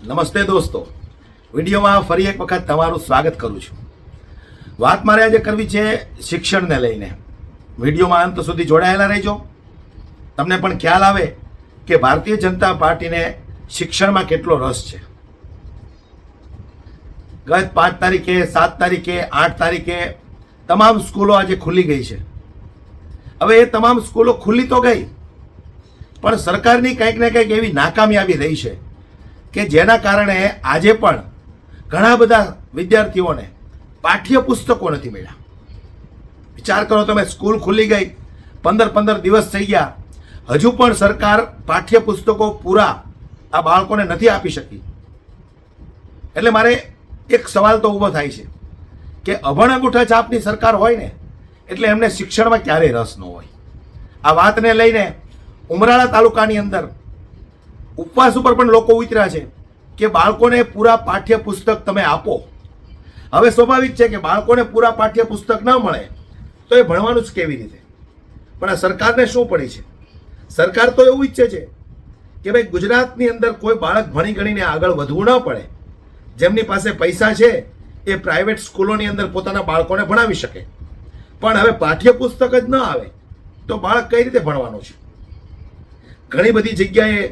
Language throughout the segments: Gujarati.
નમસ્તે દોસ્તો, વિડીયોમાં ફરી એક વખત તમારું સ્વાગત કરું છું। વાત મારે આજે કરવી છે શિક્ષણને લઈને। વિડીયોમાં અંત સુધી જોડાયેલા રહેજો। તમને પણ ખ્યાલ આવે કે ભારતીય જનતા પાર્ટીને શિક્ષણમાં કેટલો રસ છે। ગત 5 તારીખે 7 તારીખે 8 તારીખે તમામ સ્કૂલો આજે ખુલ્લી ગઈ છે। હવે એ તમામ સ્કૂલો ખુલ્લી તો ગઈ, પણ સરકારની કંઈક ને કંઈક એવી નાકામયાબી રહી છે કે જેના કારણે આજે પણ ઘણા બધા વિદ્યાર્થીઓને પાઠ્યપુસ્તકો નથી મળ્યા। વિચાર કરો તમે, સ્કૂલ ખુલ્લી ગઈ, 15 દિવસ થઈ ગયા, હજુ પણ સરકાર પાઠ્યપુસ્તકો પૂરા આ બાળકોને નથી આપી શકી। એટલે મારે એક સવાલ તો ઊભો થાય છે કે અભણ અંગૂઠા છાપની સરકાર હોય ને એટલે એમને શિક્ષણમાં ક્યારેય રસ ન હોય। આ વાતને લઈને ઉમરાળા તાલુકાની અંદર ઉપવાસ ઉપર પણ લોકો ઉતર્યા છે કે બાળકોને પૂરા પાઠ્યપુસ્તક તમે આપો। હવે સ્વાભાવિક છે કે બાળકોને પૂરા પાઠ્યપુસ્તક ન મળે તો એ ભણવાનું જ કેવી રીતે? પણ આ સરકારને શું પડી છે? સરકાર તો એવું ઈચ્છે છે કે ભાઈ ગુજરાતની અંદર કોઈ બાળક ભણી ગણીને આગળ વધવું ન પડે। જેમની પાસે પૈસા છે એ પ્રાઇવેટ સ્કૂલોની અંદર પોતાના બાળકોને ભણાવી શકે, પણ હવે પાઠ્યપુસ્તક જ ન આવે તો બાળક કઈ રીતે ભણવાનું છે? ઘણી બધી જગ્યાએ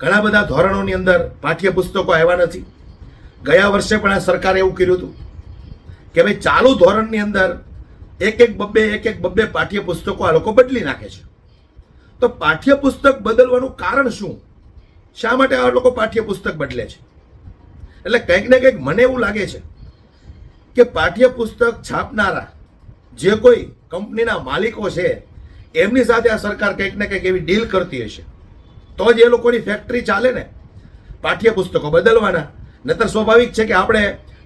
ઘણા બધા ધોરણોની અંદર પાઠ્યપુસ્તકો આવ્યા નથી। ગયા વર્ષે પણ આ સરકારે એવું કર્યું હતું કે ભાઈ ચાલુ ધોરણની અંદર એક બબ્બે પાઠ્યપુસ્તકો આ લોકો બદલી નાખે છે। તો પાઠ્યપુસ્તક બદલવાનું કારણ શું? શા માટે આ લોકો પાઠ્યપુસ્તક બદલે છે? એટલે કંઈક ને કંઈક મને એવું લાગે છે કે પાઠ્યપુસ્તક છાપનારા જે કોઈ કંપનીના માલિકો છે એમની સાથે આ સરકાર કંઈક ને કંઈક એવી ડીલ કરતી હશે તો જ એ લોકોની ફેક્ટરી ચાલે ને। પાઠ્યપુસ્તકો બદલવાના, નહીતર સ્વાભાવિક છે કે આપણે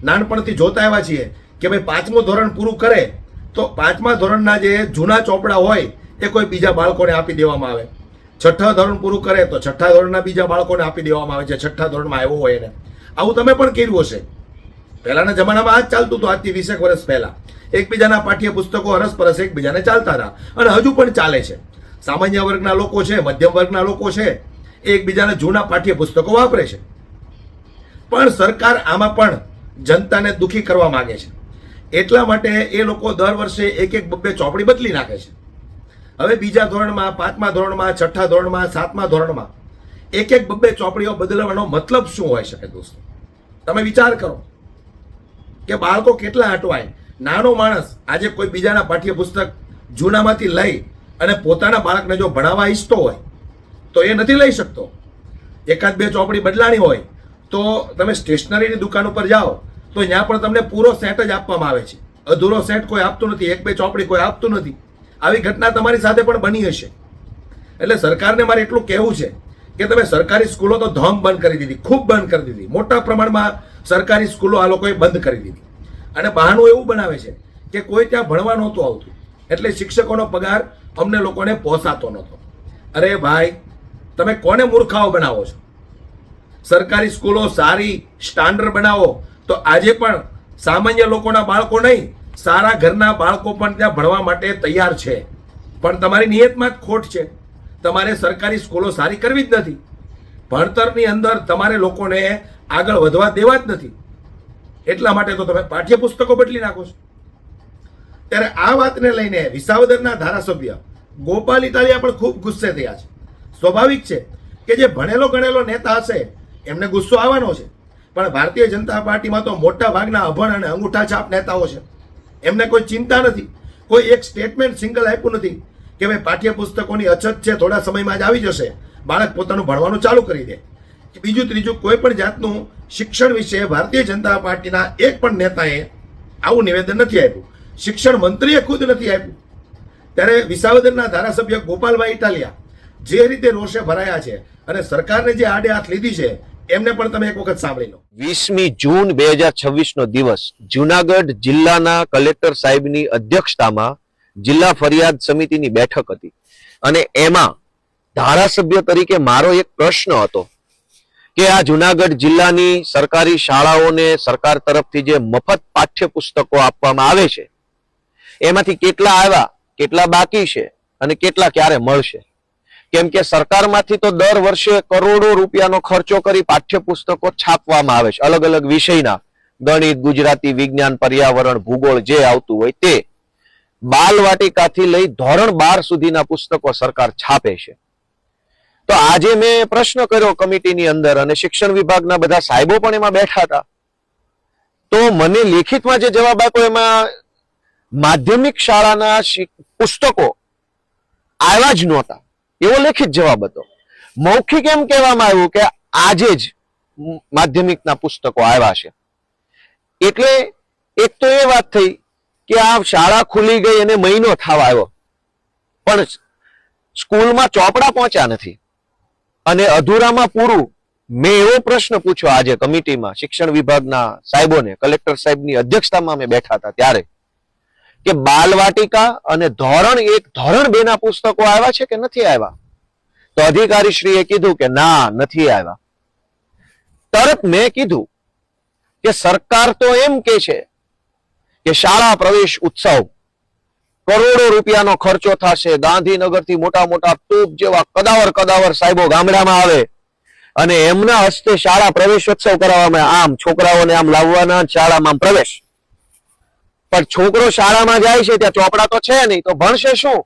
નાનપણથી જોતા આવ્યા છીએ કે ભાઈ 5મું ધોરણ પૂરું કરે તો 5મા ધોરણના જે જૂના ચોપડા હોય એ કોઈ બીજા બાળકોને આપી દેવામાં આવે। 6ઠ્ઠા ધોરણ પૂરું કરે તો 6ઠ્ઠા ધોરણના બીજા બાળકોને આપી દેવામાં આવે, જે 6ઠ્ઠા ધોરણમાં આવ્યો હોય એને। આવું તમે પણ કર્યું હશે। પહેલાના જમાનામાં આ જ ચાલતું હતું। આજથી 20 વર્ષ પહેલા એકબીજાના પાઠ્યપુસ્તકો અરસપરસ એકબીજાને ચાલતા હતા અને હજુ પણ ચાલે છે। સામાન્ય વર્ગના લોકો છે, મધ્યમ વર્ગના લોકો છે, એ એકબીજાના જૂના પાઠ્યપુસ્તકો વાપરે છે। પણ સરકાર આમાં પણ જનતાને દુઃખી કરવા માંગે છે, એટલા માટે એ લોકો દર વર્ષે એક બબ્બે ચોપડી બદલી નાખે છે। હવે બીજા ધોરણમાં, 5મા ધોરણમાં, 6ઠ્ઠા ધોરણમાં, 7મા ધોરણમાં એક બબ્બે ચોપડીઓ બદલવાનો મતલબ શું હોઈ શકે? દોસ્તો, તમે વિચાર કરો કે બાળકો કેટલા અટવાય। નાનો માણસ આજે કોઈ બીજાના પાઠ્યપુસ્તક જૂનામાંથી લઈ અને પોતાના બાળકને જો ભણાવવા ઈચ્છતો હોય તો એ નથી લઈ શકતો। 1-2 ચોપડી બદલાણી હોય તો તમે સ્ટેશનરીની દુકાન ઉપર જાઓ તો ત્યાં પણ તમને પૂરો સેટ જ આપવામાં આવે છે, અધૂરો સેટ કોઈ આપતું નથી, 1-2 ચોપડી કોઈ આપતું નથી। આવી ઘટના તમારી સાથે પણ બની હશે। એટલે સરકારને મારે એટલું કહેવું છે કે તમે સરકારી સ્કૂલો તો ધમ બંધ કરી દીધી, ખૂબ બંધ કરી દીધી। મોટા પ્રમાણમાં સરકારી સ્કૂલો આ લોકોએ બંધ કરી દીધી અને બહાનું એવું બનાવે છે કે કોઈ ત્યાં ભણવા નહોતું આવતું એટલે શિક્ષકોનો પગાર અમને લોકોને પોસાતો નહોતો। અરે ભાઈ, તમે કોને મૂર્ખાઓ બનાવો છો? સરકારી સ્કૂલો સારી સ્ટાન્ડર્ડ બનાવો તો આજે પણ સામાન્ય લોકોના બાળકો નહીં, સારા ઘરના બાળકો પણ ત્યાં ભણવા માટે તૈયાર છે। પણ તમારી નિયતમાં જ ખોટ છે। તમારે સરકારી સ્કૂલો સારી કરવી જ નથી। ભણતરની અંદર તમારે લોકોને આગળ વધવા દેવા જ નથી, એટલા માટે તો તમે પાઠ્યપુસ્તકો બદલી નાખો છો। ત્યારે આ વાતને લઈને વિસાવદરના ધારાસભ્ય ગોપાલ ઇટાલિયા પણ ખૂબ ગુસ્સે થયા છે। સ્વાભાવિક છે કે જે ભણેલો ગણેલો નેતા હશે એમને ગુસ્સો આવવાનો છે, પણ ભારતીય જનતા પાર્ટીમાં તો મોટા ભાગના અભણ અને અંગૂઠા છાપ નેતાઓ છે। એમને કોઈ ચિંતા નથી, કોઈ એક સ્ટેટમેન્ટ સિંગલ આપ્યું નથી કે ભાઈ પાઠ્યપુસ્તકોની અછત છે, થોડા સમયમાં જ આવી જશે, બાળક પોતાનું ભણવાનું ચાલુ કરી દે। બીજું ત્રીજું કોઈ પણ જાતનું શિક્ષણ વિશે ભારતીય જનતા પાર્ટીના એક પણ નેતાએ આવું નિવેદન નથી આપ્યું, શિક્ષણ મંત્રીએ ખુદ નથી આપ્યું। ત્યારે વિસાવદરના ધારાસભ્ય ગોપાલભાઈ ઇટાલિયા જે રીતે રોષે ભરાયા છે અને સરકારને જે આડે હાથ લીધી છે એમને પણ તમે એક વખત સાંભળી લો। 20મી જૂન 2026 નો દિવસ જુનાગઢ જિલ્લાના કલેક્ટર સાહેબની અધ્યક્ષતામાં જિલ્લા ફરિયાદ સમિતિની બેઠક હતી અને એમાં ધારાસભ્ય તરીકે મારો એક પ્રશ્ન હતો કે આ જુનાગઢ જિલ્લાની સરકારી શાળાઓને સરકાર તરફથી જે મફત પાઠ્યપુસ્તકો આપવામાં આવે છે એમાંથી કેટલા આવ્યા, કેટલા બાકી છે અને કેટલા ક્યારે મળશે? કેમ કે સરકારમાંથી તો દર વર્ષે કરોડો રૂપિયાનો ખર્ચો કરી પાઠ્યપુસ્તકો છાપવામાં આવે છે અલગ અલગ વિષયના, ગણિત, ગુજરાતી, વિજ્ઞાન, પર્યાવરણ, ભૂગોળ જે આવતું હોય તે. બાલવાટિકાથી લઈ ધોરણ 12 સુધીના પુસ્તકો સરકાર છાપે છે. તો આજે મેં પ્રશ્ન કર્યો કમિટીની અંદર અને શિક્ષણ વિભાગના બધા સાહેબો પણ એમાં બેઠા હતા. તો મને લેખિતમાં જે જવાબ આપ્યો એમાં માધ્યમિક શાળાના પુસ્તકો આવ્યા જ નહોતા એવો લેખિત જવાબ હતો. મૌખિક એમ કહેવામાં આવ્યું કે આજે જ માધ્યમિકના પુસ્તકો આવ્યા છે. એટલે એક તો એ વાત થઈ કે આ શાળા ખુલી ગઈ અને મહિનો થવા આવ્યો પણ સ્કૂલમાં ચોપડા પહોંચ્યા નથી અને અધૂરામાં પૂરું. મેં એવો પ્રશ્ન પૂછ્યો આજે કમિટીમાં શિક્ષણ વિભાગના સાહેબોને, કલેક્ટર સાહેબની અધ્યક્ષતામાં અમે બેઠા હતા ત્યારે, કે બાલવાટિકા અને ધોરણ 1, ધોરણ 2 ના પુસ્તકો આવ્યા છે કે નથી આવ્યા? તો અધિકારીશ્રીએ કીધું કે ના, નથી આવ્યા. તરત મેં કીધું કે સરકાર તો એમ કે છે કે શાળા પ્રવેશ ઉત્સવ કરોડો રૂપિયાનો ખર્ચો થશે, ગાંધીનગરથી મોટા મોટા તોપ જેવા કદાવર સાહેબો ગામડામાં આવે અને એમના હસ્તે શાળા પ્રવેશોત્સવ કરાવવામાં, આમ છોકરાઓને આમ લાવવાના, શાળામાં પ્રવેશ. પણ છોકરો શાળામાં જાય છે ત્યાં ચોપડા તો છે નહીં, તો ભણશે શું?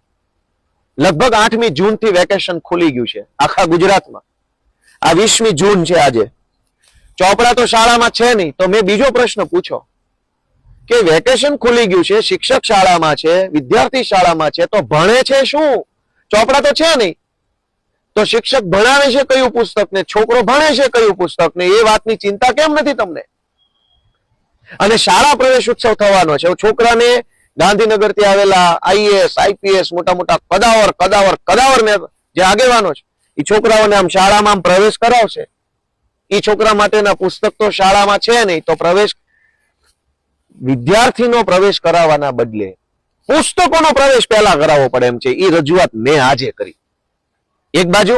લગભગ 8મી જૂનથી વેકેશન ખુલી ગયું છે આખા ગુજરાતમાં. આ 20મી જૂન છે આજે. ચોપડા તો શાળામાં છે નહીં. તો મેં બીજો પ્રશ્ન પૂછ્યો કે વેકેશન ખુલી ગયું છે, શિક્ષક શાળામાં છે, વિદ્યાર્થી શાળામાં છે, તો ભણે છે શું? ચોપડા તો છે નહીં. તો શિક્ષક ભણાવે છે કયું પુસ્તક ને છોકરો ભણે છે કયું પુસ્તક ને એ વાતની ચિંતા કેમ નથી તમને? અને શાળા પ્રવેશ ઉત્સવ થવાનો છે. છોકરાને ગાંધીનગરથી આવેલા આઈએએસ, આઈપીએસ મોટા મોટા કદાવર ને જે આગેવાનો છે એ છોકરાઓને આમ શાળામાં પ્રવેશ કરાવશે. એ છોકરા માટેના પુસ્તક તો શાળામાં છે નહીં, તો પ્રવેશ, વિદ્યાર્થીનો પ્રવેશ કરાવવાના બદલે પુસ્તકોનો પ્રવેશ પહેલા કરાવવો પડે એમ છે. એ રજૂઆત મેં આજે કરી. એક બાજુ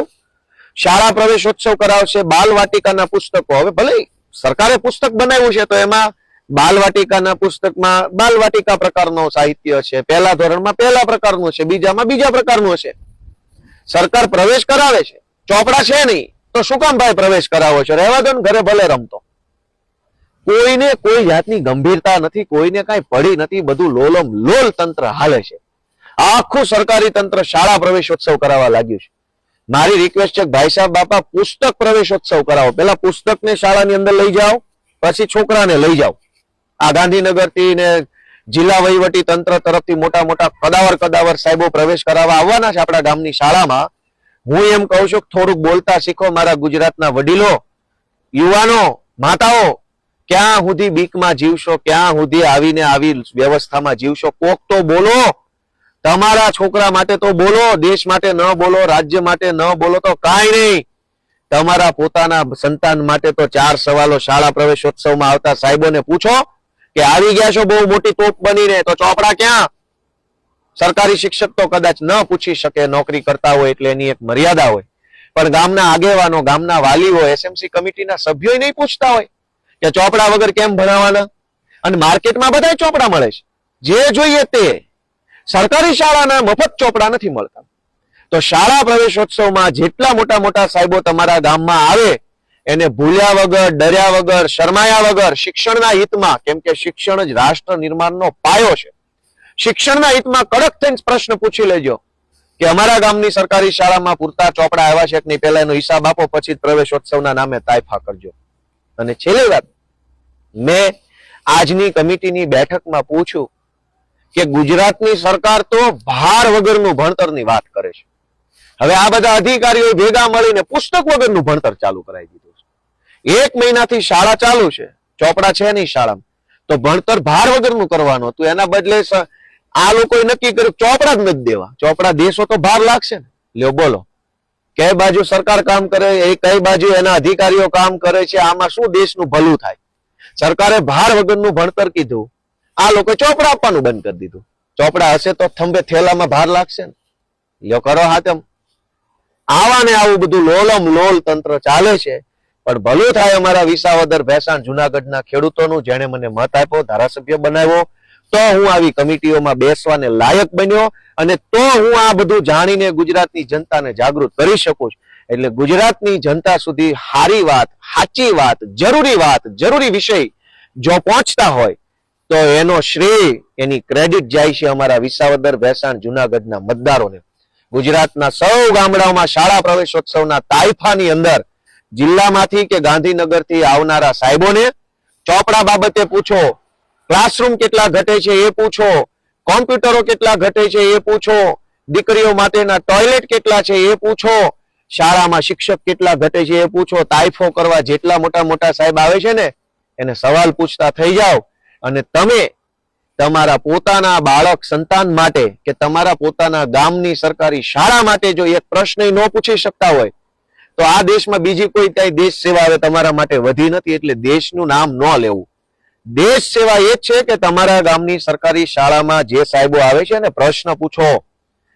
શાળા પ્રવેશોત્સવ કરાવશે, બાલવાટિકાના પુસ્તકો, હવે ભલે સરકારે પુસ્તક બનાવ્યું છે તો એમાં બાલવાટિકાના પુસ્તકમાં બાલવાટિકા પ્રકારનો સાહિત્ય છે, પહેલા ધોરણમાં પહેલા પ્રકારનું છે, બીજામાં બીજા પ્રકારનું છે. સરકાર પ્રવેશ કરાવે છે, ચોપડા છે નહીં, તો શું કામ ભાઈ પ્રવેશ કરાવો છો? રહેવા દો ને, ઘરે ભલે રમતો. કોઈને કોઈ જાતની ગંભીરતા નથી, કોઈને કાંઈ પડી નથી, બધું લોલમ લોલ તંત્ર હાલે છે. આખું સરકારી તંત્ર શાળા પ્રવેશોત્સવ કરાવવા લાગ્યું છે. મારી રિક્વેસ્ટ છે ભાઈ સાહેબ બાપા, પુસ્તક પ્રવેશોત્સવ કરાવો. પેલા પુસ્તકને શાળાની અંદર લઈ જાઓ, પછી છોકરાને લઈ જાઓ. આ ગાંધીનગરથી ને જિલ્લા વહીવટી તંત્ર તરફથી મોટા મોટા કદાવર સાહેબો પ્રવેશ કરાવવા આવવાના છે આપણા ગામની શાળામાં. હું એમ કહું છું થોડુંક બોલતા શીખો મારા ગુજરાતના વડીલો, યુવાનો, માતાઓ. ક્યાં સુધી બીકમાં જીવશો? ક્યાં સુધી આવીને આવી વ્યવસ્થામાં જીવશો? કોક તો બોલો. તમારા છોકરા માટે તો બોલો, દેશ માટે ન બોલો, રાજ્ય માટે ન બોલો તો કાંઈ નહીં. તમારા પોતાના સંતાન માટે તો 4 સવાલો શાળા પ્રવેશોત્સવમાં આવતા સાહેબોને પૂછો કે આવી ગયા છો બહુ મોટી તોપ બનીને, તો ચોપડા ક્યાં? સરકારી શિક્ષક તો કદાચ ન પૂછી શકે, નોકરી કરતા હોય એટલે એની એક મર્યાદા હોય, પણ ગામના આગેવાનો, ગામના વાલીઓ, એસએમસી કમિટીના સભ્યો નહીં પૂછતા હોય કે ચોપડા વગર કેમ ભણાવવાના? અને માર્કેટમાં બધા ચોપડા મળે છે, જે જોઈએ તે. સરકારી શાળાના મફત ચોપડા નથી મળતા. તો શાળા પ્રવેશોત્સવમાં જેટલા મોટા મોટા સાહેબો તમારા ગામમાં આવે એને ભૂલ્યા વગર, ડર્યા વગર, શરમાયા વગર, શિક્ષણના હિતમાં, કેમ કે શિક્ષણ જ રાષ્ટ્ર નિર્માણનો પાયો છે, શિક્ષણના હિતમાં કડક થઈને પ્રશ્ન પૂછી લેજો કે અમારા ગામની સરકારી શાળામાં પૂરતા ચોપડા આવ્યા છે કે નહીં, પહેલા એનો હિસાબ આપો, પછી પ્રવેશોત્સવના નામે તાયફા કરજો. અને છેલ્લી વાત, મેં આજની કમિટીની બેઠકમાં પૂછ્યું કે ગુજરાતની સરકાર તો ભાર વગરનું ભણતરની વાત કરે છે. હવે આ બધા અધિકારીઓ ભેગા મળીને પુસ્તક વગરનું ભણતર ચાલુ કરાવી દીધું છે. 1 મહિનાથી શાળા ચાલુ છે, ચોપડા છે નહીં શાળામાં, તો ભણતર ભાર વગરનું કરવાનું હતું. એના બદલે આ લોકોએ નક્કી કર્યું ચોપડા જ નથી દેવા. ચોપડા દેશો તો ભાર લાગશે ને. લ્યો બોલો, કઈ બાજુ સરકાર કામ કરે, એ કઈ બાજુ એના અધિકારીઓ કામ કરે છે? આમાં શું દેશનું ભલું થાય? સરકારે ભાર વગરનું ભણતર કીધું, આ લોકો ચોપડા આપવાનું બંધ કરી દીધું. ચોપડા હશે તો થંભે થેલામાં ભાર લાગશે ને. લ્યો કરો હાથમ. આવા ને આવું બધું લોલમ લોલ તંત્ર ચાલે છે. પણ ભલું થાય અમારા વિસાવદર, ભેસાણ, જુનાગઢના ખેડૂતોનું, જેણે મને મત આપ્યો, ધારાસભ્ય બનાવ્યો, તો હું આવી કમિટીઓમાં બેસવાને લાયક બન્યો, અને તો હું આ બધું જાણીને ગુજરાતની જનતાને જાગૃત કરી શકું છું. એટલે ગુજરાતની જનતા સુધી સારી વાત, સાચી વાત, જરૂરી વિષય જો પહોંચતા હોય તો એનો શ્રેય, એની ક્રેડિટ જાય છે અમારા વિસાવદર, ભેસાણ, જુનાગઢના મતદારોને. ગુજરાતના સૌ ગામડાઓમાં શાળા પ્રવેશોત્સવના તાઇફાની અંદર જિલ્લામાંથી કે ગાંધીનગરથી આવનારા સાહેબોને ચોપડા બાબતે પૂછો, ક્લાસરૂમ કેટલા ઘટે છે એ પૂછો, કોમ્પ્યુટરો કેટલા ઘટે છે એ પૂછો, દીકરીઓ માટેના ટોયલેટ કેટલા છે એ પૂછો, શાળામાં શિક્ષક કેટલા ઘટે છે એ પૂછો. તાઇફો કરવા જેટલા મોટા મોટા સાહેબ આવે છે ને એને સવાલ પૂછતા થઈ જાઓ, અને તમે તમારા પોતાના બાળક સંતાન માટે કે તમારા પોતાના ગામની સરકારી શાળા માટે જો એક પ્રશ્ન ન પૂછી શકતા હોય તો આ દેશમાં બીજી કોઈ કઈ દેશ સેવા હવે તમારા માટે વધી નથી. એટલે દેશનું નામ ન લેવું. દેશ સેવા એ જ છે કે તમારા ગામની સરકારી શાળામાં જે સાહેબો આવે છે ને પ્રશ્ન પૂછો,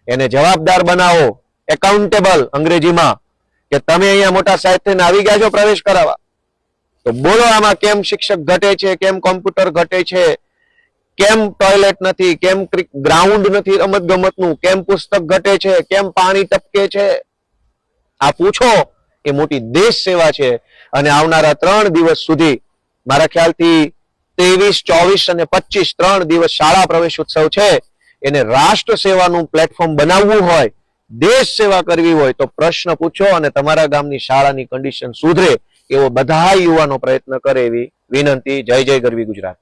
એને જવાબદાર બનાવો, એકાઉન્ટેબલ અંગ્રેજીમાં, કે તમે અહીંયા મોટા સાહેબ થઈને આવી ગયા છો પ્રવેશ કરાવવા, તો બોલો આમાં કેમ શિક્ષક ઘટે છે, કેમ કોમ્પ્યુટર ઘટે છે, કેમ ટોયલેટ નથી, કેમ ગ્રાઉન્ડ નથી રમત ગમતનું, કેમ પુસ્તક ઘટે છે, કેમ પાણી ટપકે છે. આ પૂછો એ મોટી દેશ સેવા છે. અને આવનારા 3 દિવસ સુધી મારા ખ્યાલથી 23, 24 અને 25 3 દિવસ શાળા પ્રવેશ ઉત્સવ છે. એને રાષ્ટ્ર સેવાનું પ્લેટફોર્મ બનાવવું હોય, દેશ સેવા કરવી હોય તો પ્રશ્ન પૂછો અને તમારા ગામની શાળાની કન્ડિશન સુધરે એવો બધા યુવાનો પ્રયત્ન કરે એવી વિનંતી. જય જય ગરવી ગુજરાત.